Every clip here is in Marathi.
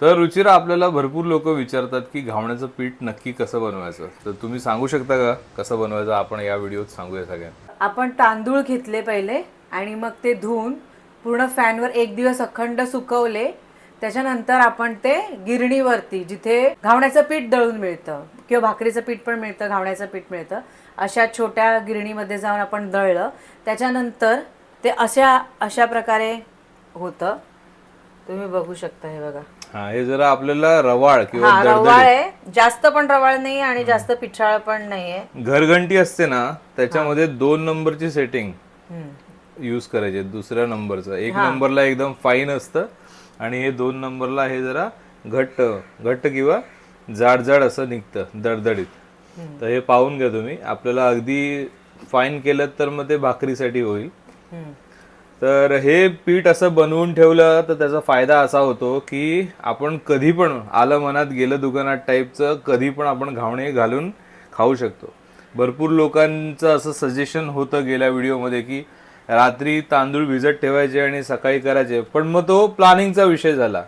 तर रुचिरा, आपल्याला भरपूर लोक विचारतात की घावण्याचं पीठ नक्की कसं बनवायचं, तर तुम्ही सांगू शकता का कसं बनवायचं? आपण या व्हिडिओत सांगूया सगळ्यांना. आपण तांदूळ घेतले पहिले आणि मग ते धुवून पूर्ण फॅनवर एक दिवस अखंड सुकवले. त्याच्यानंतर आपण ते गिरणीवरती, जिथे घावण्याचं पीठ दळून मिळतं किंवा भाकरीचं पीठ पण मिळतं, घावण्याचं पीठ मिळतं, अशा छोट्या गिरणीमध्ये जाऊन आपण दळलं. त्याच्यानंतर ते अशा प्रकारे होतं. तुम्ही बघू शकता, हे बघा. हा, हे जरा आपल्याला रवाळ किंवा हा, रवाळ दडदडीत, आहे. जास्त पण रवाळ नाही आणि जास्त पिठाळ पण नाहीये. घरघंटी असते ना, त्याच्यामध्ये 2 नंबरची सेटिंग हम्म. यूज करायचे. दुसऱ्या नंबरचं, 1 नंबरला एकदम फाईन असतं आणि हे 2 नंबरला हे जरा घट्ट घट्ट किंवा जाड जाड असं निघतं, दडदडीत. तर हे पाहून घ्या तुम्ही. आपल्याला अगदी फाईन केलं तर मग ते भाकरीसाठी होईल. तर हे पीठ असं बनवून ठेवलं तर त्याचा फायदा असा होतो की आपण कधी पण आलं मनात गेलं दुकानात टाईपचं, कधी पण आपण घावणे घालून खाऊ शकतो. भरपूर लोकांचं असं सजेशन होतं गेल्या व्हिडिओमध्ये की रात्री तांदूळ भिजत ठेवायचे आणि सकाळी करायचे, पण मग तो प्लॅनिंगचा विषय झाला.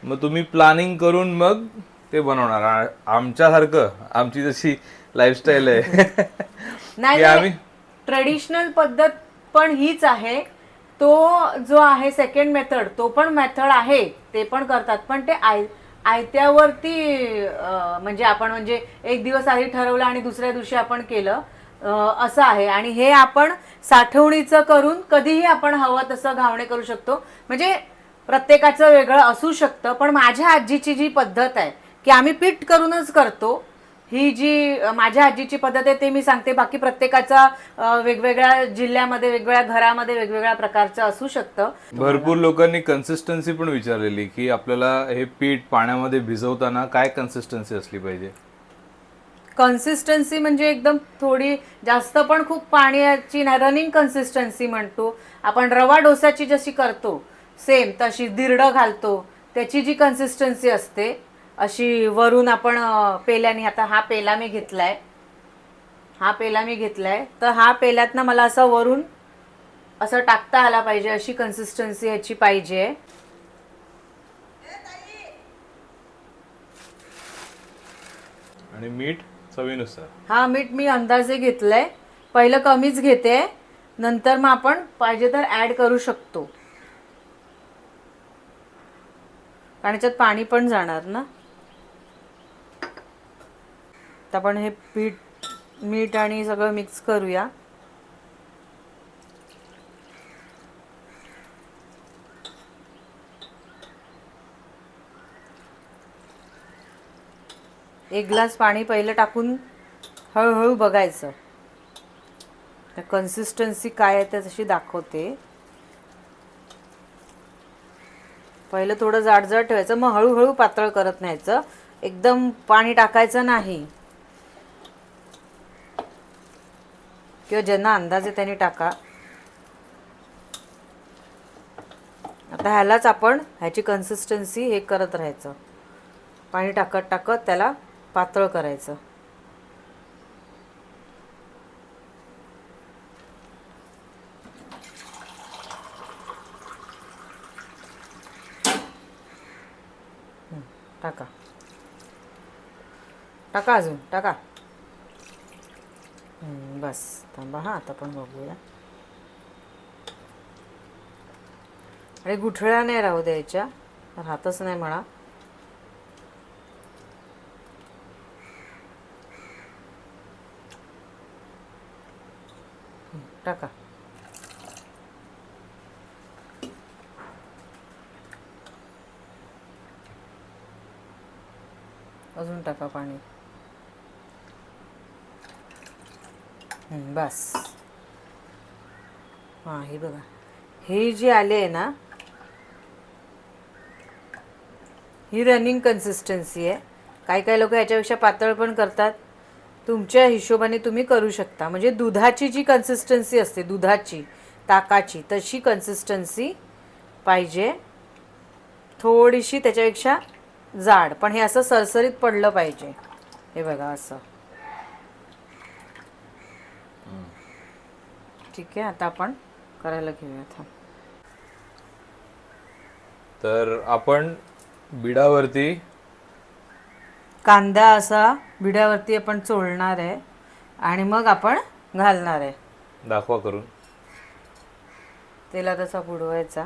मग तुम्ही प्लॅनिंग करून मग ते बनवणार. आमच्यासारखं, आमची जशी लाईफस्टाईल आहे नाही की नाही, आम्ही ट्रेडिशनल पद्धत पण हीच आहे. तो जो आहे सेकंड मेथड, तो पण मेथड आहे, ते पण करतात. पण ते आयत्यावरती म्हणजे आपण म्हणजे एक दिवस आधी ठरवलं आणि दुसऱ्या दिवशी आपण केलं, असं आहे. आणि हे आपण साठवणीचं करून कधीही आपण हवं तसं घावणे करू शकतो. म्हणजे प्रत्येकाचं वेगळं असू शकतं. पण माझ्या आजीची जी पद्धत आहे की आम्ही पीठ करूनच करतो, ही जी माझ्या आजीची पद्धत आहे ते मी सांगते. बाकी प्रत्येकाचा वेगवेगळ्या जिल्ह्यामध्ये, वेगवेगळ्या घरामध्ये वेगवेगळ्या प्रकारचं असू शकतं. भरपूर लोकांनी कन्सिस्टन्सी पण विचारलेली की आपल्याला हे पीठ पाण्यामध्ये भिजवताना काय कन्सिस्टन्सी असली पाहिजे. कन्सिस्टन्सी म्हणजे एकदम थोडी जास्त पण खूप पाण्याची नाही, रनिंग कन्सिस्टन्सी म्हणतो आपण. रवा डोस्याची जशी करतो सेम तशी, दिरडं घालतो त्याची जी कन्सिस्टन्सी असते अशी. वरून आपण पेल्याने, आता हा पेला मी घेतलाय, तर हा पेल्यातनं मला असं वरून असं टाकता आला पाहिजे, अशी कन्सिस्टन्सी ह्याची पाहिजे. आणि मीठ चवीनुसार. हा, मीठ मी अंदाजे घेतलंय. पहिलं कमीच घेते, नंतर मग आपण पाहिजे तर ऍड करू शकतो, कारण याच्यात पाणी पण जाणार ना. तर आपण हे मीठ आणि सगळं मिक्स करूया. एक ग्लास पाणी पहिलं टाकून हळूहळू बघायचं. कन्सिस्टन्सी काय आहे ते तशी दाखवते. पहिलं थोडं जाडजाड ठेवायचं, मग हळूहळू पातळ करत न्यायचं. एकदम पाणी टाकायचं नाही, किंवा ज्यांना अंदाज आहे त्यांनी टाका. आता ह्यालाच आपण ह्याची कन्सिस्टन्सी हे करत राहायचं, पाणी टाकत टाकत त्याला पातळ करायचं. टाका टाका, अजून टाका. बस, थांबा. हां, आता पण बघूया. आणि गुठळ्या नाही राहू द्यायच्या, राहतच नाही म्हणा. टाका. अजून टाका पाणी. बस. हां, हे बघा, हे जे आले आहे ना, ही रनिंग कन्सिस्टन्सी आहे. काही काही लोक याच्यापेक्षा पातळ पण करतात. तुमच्या हिशोबाने तुम्ही करू शकता. म्हणजे दुधाची जी कन्सिस्टन्सी असते, दुधाची, ताकाची, तशी कन्सिस्टन्सी पाहिजे. थोडीशी त्याच्यापेक्षा जाड, पण हे असं सरसरीत पडलं पाहिजे. हे बघा असं. ठीक आहे, आता आपण करायला घेऊयात. तर आपण बिडावरती कांदा असा बिड्यावरती आपण चोळणार आहे आणि मग आपण घालणार आहे. दाखवा करून. तेलात असा बुडवायचा.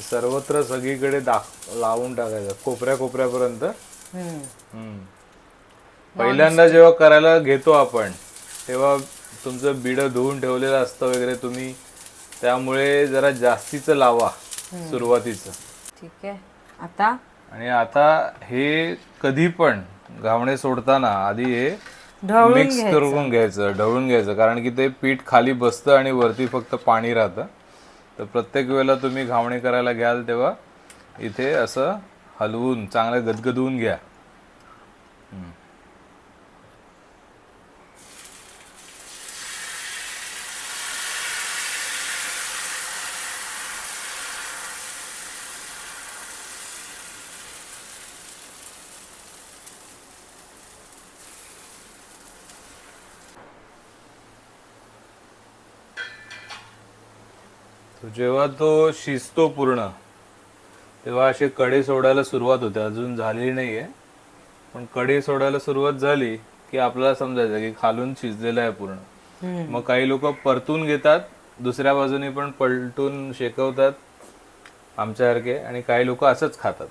सर्वत्र सगळीकडे लावून टाकायचं कोपऱ्या कोपऱ्यापर्यंत. पहिल्यांदा जेव्हा करायला घेतो आपण तेव्हा तुमचं बिडं धुवून ठेवलेलं असतं वगैरे तुम्ही, त्यामुळे जरा जास्तीचं लावा सुरुवातीचं. ठीक आहे. आता हे कधी पण घावणे सोडताना आधी हे ढवळून मिक्स करून घ्यायचं, ढवळून घ्यायचं, कारण की ते पीठ खाली बसतं आणि वरती फक्त पाणी राहतं. तर प्रत्येक वेळेला तुम्ही घावणे करायला घ्याल तेव्हा इथे असं हलवून चांगलं गदगदवून घ्या. जेव्हा तो शिजतो पूर्ण तेव्हा असे कडे सोडायला सुरुवात होते. अजून झालेली नाहीये, पण कडे सोडायला सुरुवात झाली की आपल्याला समजायचं की खालून शिजलेलं आहे पूर्ण. मग काही लोक परतून घेतात, दुसऱ्या बाजूने पण पलटून शेकवतात आमच्यासारखे, आणि काही लोक असंच खातात.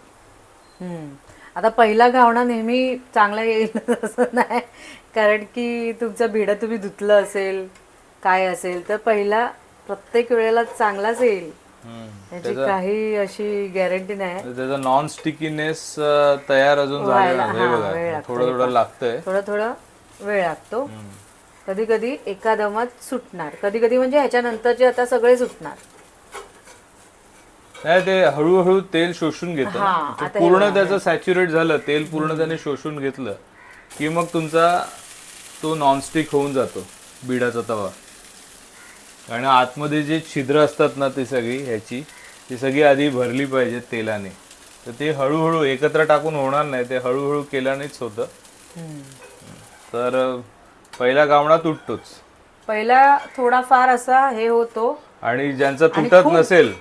आता पहिला घावणा नेहमी चांगला येईल असं नाही, कारण की तुमचं भिडं तुम्ही धुतलं असेल काय असेल तर पहिला प्रत्येक वेळेला चांगलाच येईल, त्याची काही अशी गॅरंटी नाही. त्याचा नॉन स्टिकीनेस तयार अजून झालेला हे बघा, थोडं थोडं लागतंय, थोडं वेळ लागतो. कधी कधी एका दमात सुटणार, कधी कधी म्हणजे ह्याच्यानंतरचे आता सगळे सुटणार नाही. ते हळूहळू तेल शोषून घेतं, पूर्ण त्याचं सॅच्युरेट झालं, तेल पूर्ण त्याने शोषून घेतलं की मग तुमचा तो नॉनस्टिक होऊन जातो बिडाचा तवा. आणि आतमध्ये जे छिद्र असतात ना ती सगळी आधी भरली पाहिजे तेलाने. तर ते हळूहळू एकत्र टाकून होणार नाही, ते हळूहळू केल्यानेच होतं. तर पहिला घावणा तुटतोच, पहिला थोडाफार असा हे होतो. आणि ज्यांचा तुटत नसेल,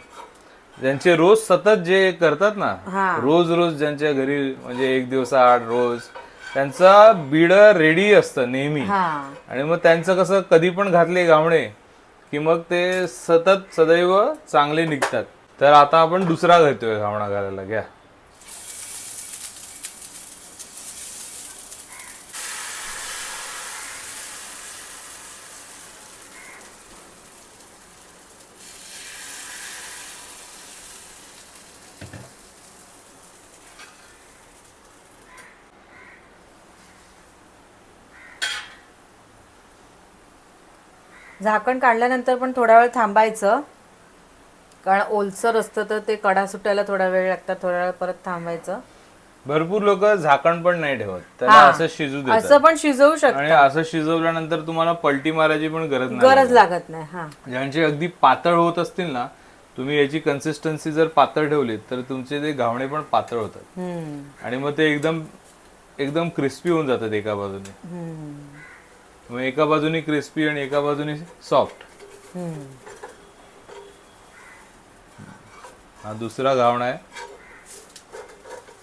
ज्यांचे रोज सतत जे करतात ना, रोज ज्यांच्या घरी म्हणजे एक दिवस आड रोज त्यांचा बिड रेडी असतं नेहमी, आणि मग त्यांचं कसं कधी पण घातले घावणे की मग ते सतत सदैव चांगले निघतात. तर आता आपण दुसरा घेतोय घावणा घालायला. घ्या. झाकण काढल्यानंतर पण थोडा वेळ थांबायचं, कारण ओलसर असतं तर ते कडा सुटायला थोडा वेळ लागतात. थोडा वेळ परत थांबायचं. भरपूर लोक झाकण पण नाही ठेवत, त्याला असं शिजू देतात. असं पण शिजवू शकतात, आणि असं शिजवल्यानंतर तुम्हाला पलटी मारायची पण गरज लागत नाही. ज्यांचे अगदी पातळ होत असतील ना, तुम्ही याची कन्सिस्टन्सी जर पातळ ठेवली तर तुमचे ते घावणे पण पातळ होतात, आणि मग ते एकदम क्रिस्पी होऊन जातात एका बाजूने. मग एका बाजूने क्रिस्पी आणि एका बाजूने सॉफ्ट. हा दुसरा घावणा आहे.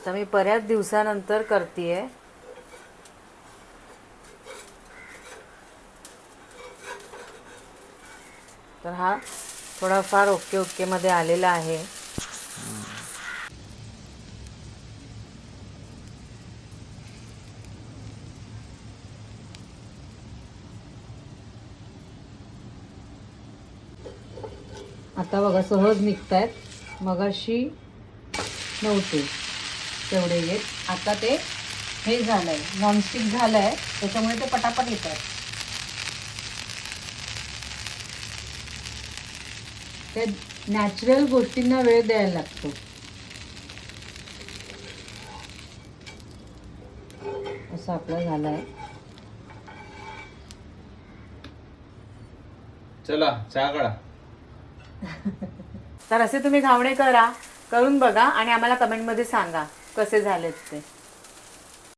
तर मी बऱ्याच दिवसानंतर करतेय. तर हा थोडाफार ओके मध्ये आलेला आहे. आता बघा सहज निघतायत, मगाशी नव्हते तेवढे येत. आता ते हे झालंय, नॉनस्टिक झालंय, त्याच्यामुळे ते पटापट येत आहेत. ते नॅचरल गोष्टींना वेळ द्यायला लागतो. असं आपलं झालंय. चला चहा काढा. तर असे तुम्ही घावणे करून बघा आणि आम्हाला कमेंटमध्ये सांगा कसे झालेत ते.